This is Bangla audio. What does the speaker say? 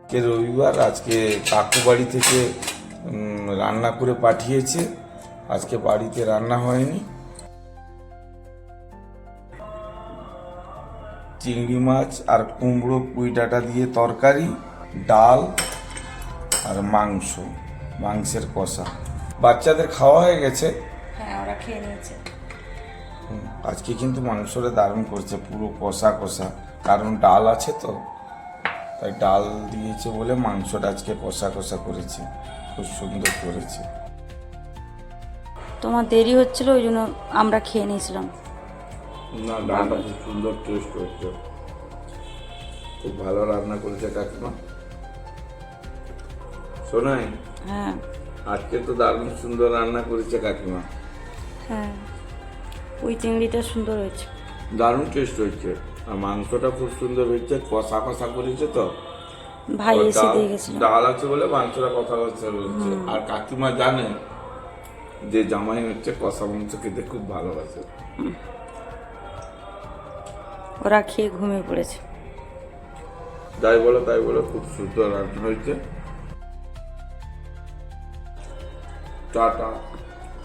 আজকে রবিবার, আজকে কাকু বাড়ি থেকে রান্না করে পাঠিয়েছে। আজকে বাড়িতে রান্না হয়নি। চিংড়ি মাছ আর কুমড়ো পুঁই ডাঁটা দিয়ে তরকারি, ডাল আর মাংসের কষা। বাচ্চাদের খাওয়া হয়ে গেছে। হ্যাঁ, ওরা খেয়ে নিয়েছে। আজকে কিন্তু মাংসটা দারুণ করছে, পুরো কষা কষা, কারণ ডাল আছে তো, তাই ডাল দিয়েছে বলে মাংসটা আজকে কষা কষা করেছে, খুব সুন্দর করেছে। তোমার দেরি হচ্ছিল, ওই জন্য আমরা খেয়ে নিয়েছিলাম। না, ডালটা খুব সুন্দর টেস্ট হচ্ছে, খুব ভালো রান্না করেছে কাকিমা। শোনাই, হ্যাঁ আজকে তো দারুণ সুন্দর রান্না করেছে কাকিমা। হ্যাঁ, ওই চিংড়িটা সুন্দর হয়েছে, দারুণ টেস্ট হয়েছে, আর মাংসটা খুব সুন্দর হয়েছে, কষা কষা করেছে তো। ভাই আর এসে দিয়ে গেছিল। ডাল আছে বলে মাংসটা কষা কষা হচ্ছে। আর কাকিমা জানে যে জামাই হচ্ছে কষা মাংস খেতে খুব ভালোবাসে। ওরা খেয়ে ঘুমিয়ে পড়েছে। যাই বলো তাই বলো, খুব সুন্দর রান্না হয়েছে। টাটা।